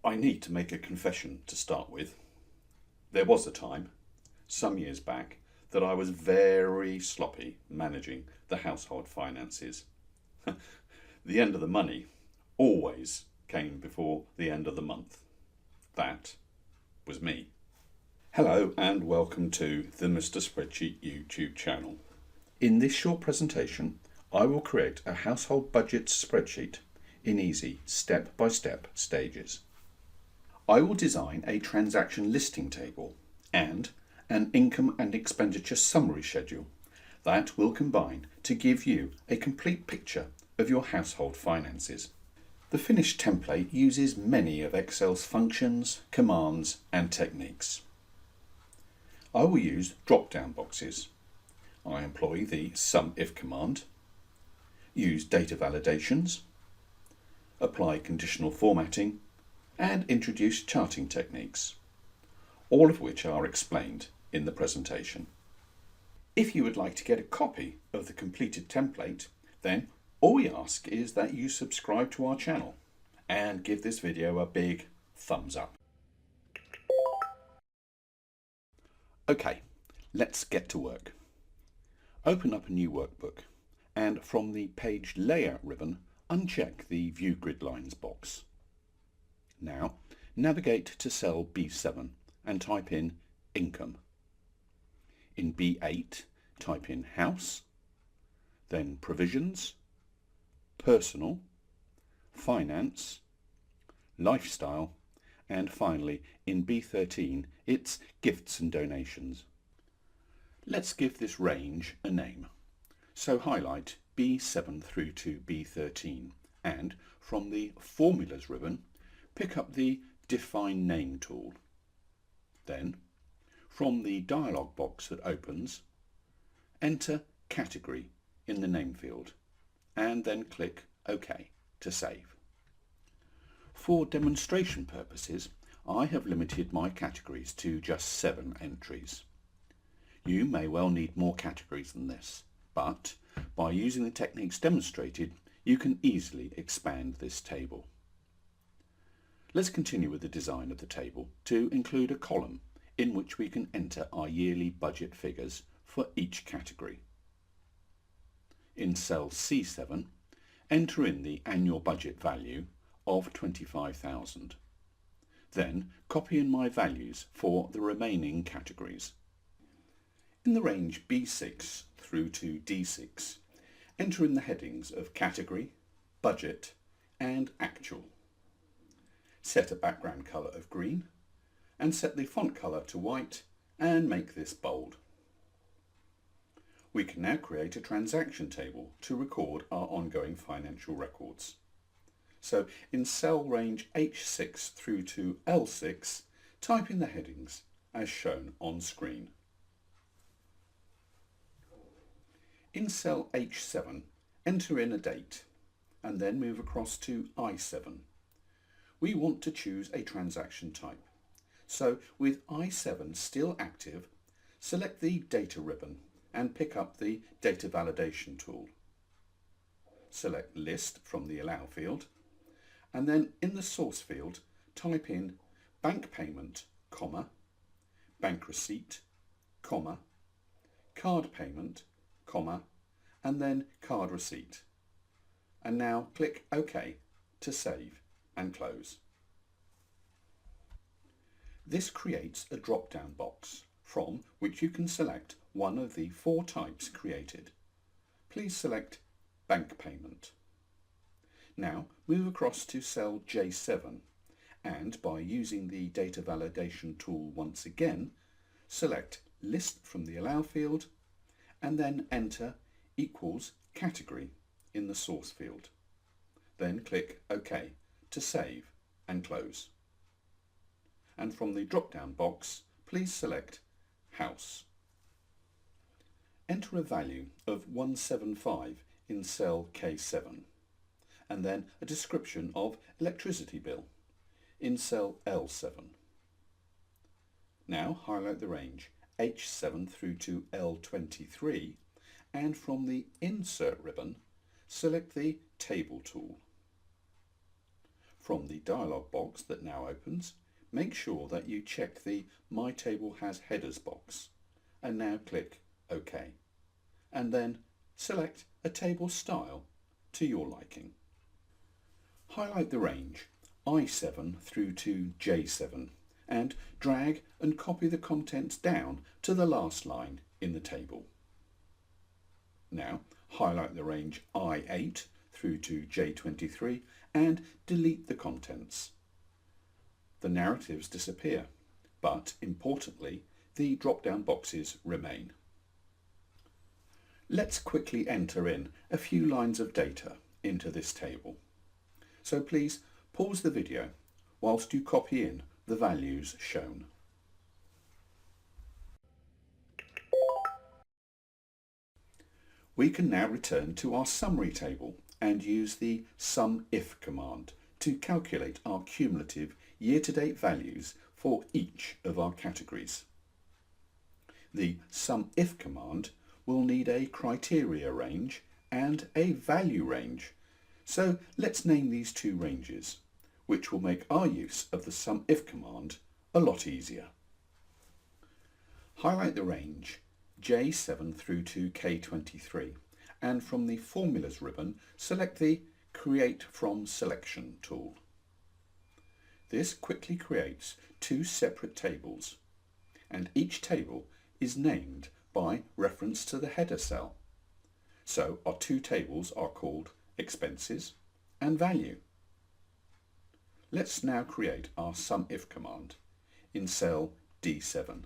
I need to make a confession to start with. There was a time, some years back, that I was very sloppy managing the household finances. The end of the money always came before the end of the month. That was me. Hello and welcome to the Mr.SpreadSheet YouTube channel. In this short presentation, I will create a household budget spreadsheet in easy step-by-step stages. I will design a transaction listing table and an income and expenditure summary schedule that will combine to give you a complete picture of your household finances. The finished template uses many of Excel's functions, commands and techniques. I will use drop-down boxes. I employ the Sumif command, use data validations, apply conditional formatting, and introduce charting techniques, all of which are explained in the presentation. If you would like to get a copy of the completed template, then all we ask is that you subscribe to our channel and give this video a big thumbs up. Okay, let's get to work. Open up a new workbook and from the Page Layout ribbon, uncheck the View Grid Lines box. Now, navigate to cell B7 and type in Income. In B8, type in House, then Provisions, Personal, Finance, Lifestyle, and finally in B13 it's Gifts and Donations. Let's give this range a name. So highlight B7 through to B13 and from the Formulas ribbon pick up the Define Name tool. Then, from the dialog box that opens, enter Category in the name field and then click OK to save. For demonstration purposes, I have limited my categories to just 7 entries. You may well need more categories than this, but by using the techniques demonstrated, you can easily expand this table. Let's continue with the design of the table to include a column in which we can enter our yearly budget figures for each category. In cell C7, enter in the annual budget value of 25,000. Then copy in my values for the remaining categories. In the range B6 through to D6, enter in the headings of Category, Budget and Actual. Set a background colour of green and set the font colour to white and make this bold. We can now create a transaction table to record our ongoing financial records. So in cell range H6 through to L6, type in the headings as shown on screen. In cell H7, enter in a date and then move across to I7. We want to choose a transaction type. So with I7 still active, select the Data ribbon and pick up the Data Validation tool. Select List from the Allow field and then in the Source field type in Bank Payment, comma, Bank Receipt, comma, Card Payment, comma, and then Card Receipt. And now click OK to save and close. This creates a drop-down box from which you can select one of the 4 types created. Please select Bank Payment. Now move across to cell J7 and by using the Data Validation tool once again, select List from the Allow field and then enter equals Category in the Source field. Then click OK to save and close. And from the drop-down box, please select House. Enter a value of 175 in cell K7 and then a description of electricity bill in cell L7. Now highlight the range H7 through to L23 and from the Insert ribbon select the Table tool. From the dialog box that now opens, make sure that you check the My Table Has Headers box and now click OK, and then select a table style to your liking. Highlight the range I7 through to J7 and drag and copy the contents down to the last line in the table. Now highlight the range I8 through to J23 and delete the contents. The narratives disappear, but importantly, the drop-down boxes remain. Let's quickly enter in a few lines of data into this table. So please pause the video whilst you copy in the values shown. We can now return to our summary table and use the SUMIF command to calculate our cumulative year-to-date values for each of our categories. The SUMIF command will need a criteria range and a value range, so let's name these two ranges, which will make our use of the SUMIF command a lot easier. Highlight the range J7 through to K23 and from the Formulas ribbon select the Create from Selection tool. This quickly creates two separate tables, and each table is named by reference to the header cell. So our two tables are called Expenses and Value. Let's now create our SUMIF command in cell D7.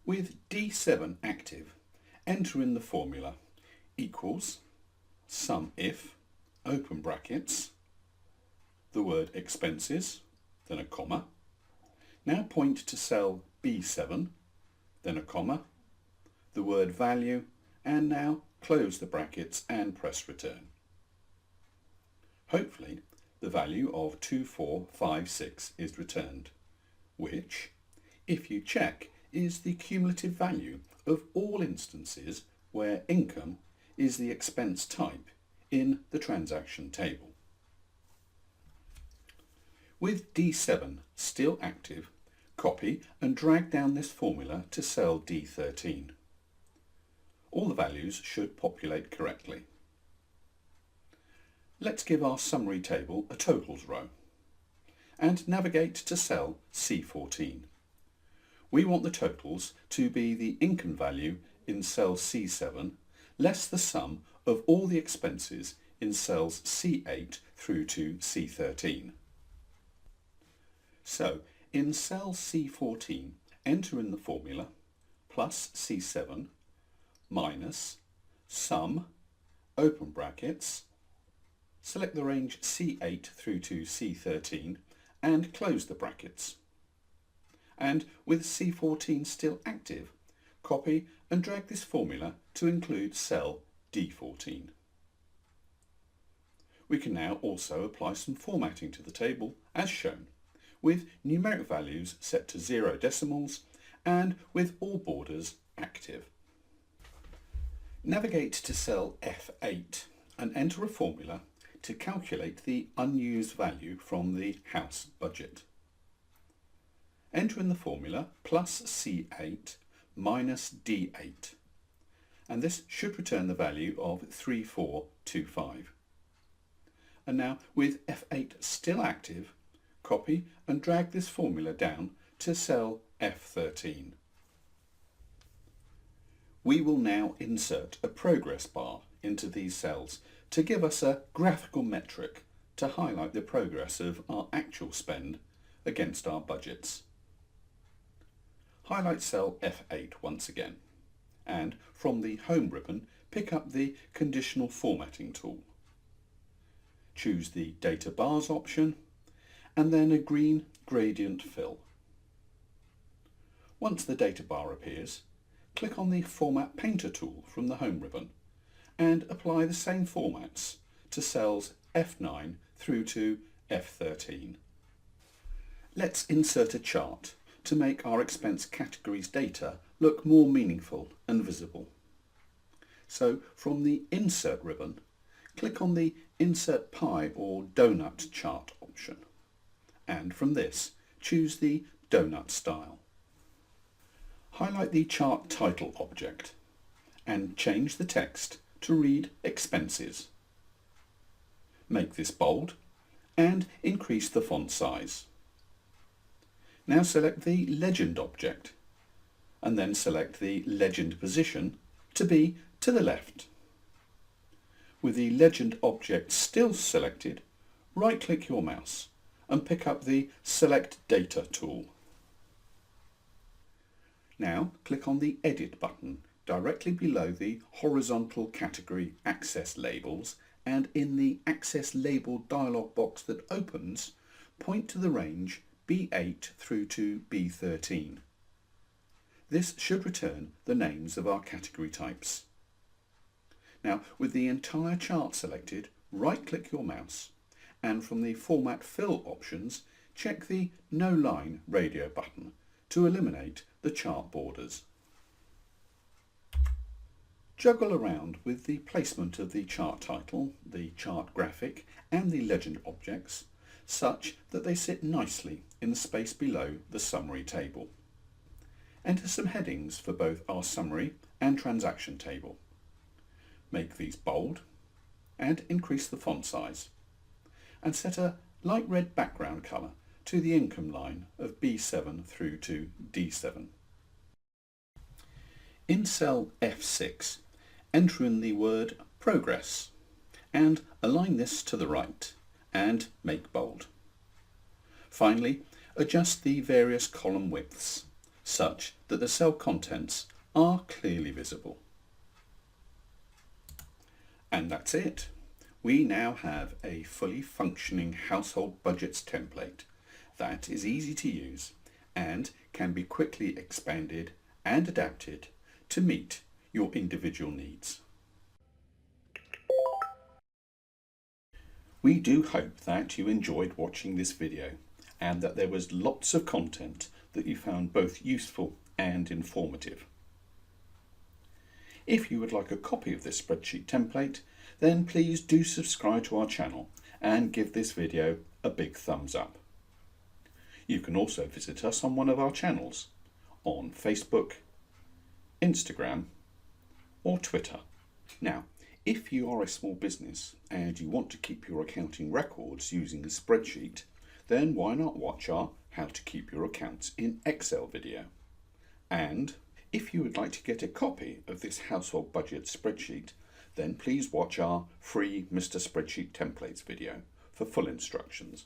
With D7 active, enter in the formula equals SUMIF, open brackets, the word expenses, then a comma. Now point to cell B7, then a comma, the word value, and now close the brackets and press return. Hopefully the value of 2456 is returned, which, if you check, is the cumulative value of all instances where income is the expense type in the transaction table. With D7 still active, copy and drag down this formula to cell D13. All the values should populate correctly. Let's give our summary table a totals row and navigate to cell C14. We want the totals to be the income value in cell C7 less the sum of all the expenses in cells C8 through to C13. So in cell C14, enter in the formula plus C7 minus sum, open brackets, select the range C8 through to C13 and close the brackets. And with C14 still active, copy and drag this formula to include cell D14. We can now also apply some formatting to the table as shown, with numeric values set to 0 decimals and with all borders active. Navigate to cell F8 and enter a formula to calculate the unused value from the house budget. Enter in the formula plus C8 minus D8, and this should return the value of 3425. And now with F8 still active, copy and drag this formula down to cell F13. We will now insert a progress bar into these cells to give us a graphical metric to highlight the progress of our actual spend against our budgets. Highlight cell F8 once again, and from the Home ribbon pick up the Conditional Formatting tool. Choose the Data Bars option and then a green gradient fill. Once the data bar appears, click on the Format Painter tool from the Home ribbon and apply the same formats to cells F9 through to F13. Let's insert a chart to make our expense categories data look more meaningful and visible. So from the Insert ribbon, click on the insert pie or donut chart option, and from this choose the donut style. Highlight the chart title object and change the text to read Expenses. Make this bold and increase the font size. Now select the Legend object and then select the Legend position to be to the left. With the Legend object still selected, right-click your mouse and pick up the Select Data tool. Now click on the Edit button directly below the horizontal category Access Labels, and in the Access Label dialog box that opens, point to the range B8 through to B13. This should return the names of our category types. Now, with the entire chart selected, right-click your mouse and from the Format Fill options, check the No Line radio button to eliminate the chart borders. Juggle around with the placement of the chart title, the chart graphic and the legend objects such that they sit nicely in the space below the summary table. Enter some headings for both our summary and transaction table. Make these bold and increase the font size, and set a light red background colour to the income line of B7 through to D7. In cell F6, enter in the word Progress and align this to the right and make bold. Finally, adjust the various column widths such that the cell contents are clearly visible. And that's it. We now have a fully functioning household budgets template that is easy to use and can be quickly expanded and adapted to meet your individual needs. We do hope that you enjoyed watching this video and that there was lots of content that you found both useful and informative. If you would like a copy of this spreadsheet template, then please do subscribe to our channel and give this video a big thumbs up. You can also visit us on one of our channels on Facebook, Instagram or Twitter. Now, if you are a small business and you want to keep your accounting records using a spreadsheet, then why not watch our How to Keep Your Accounts in Excel video. And if you would like to get a copy of this household budget spreadsheet, then please watch our free Mr. Spreadsheet templates video for full instructions.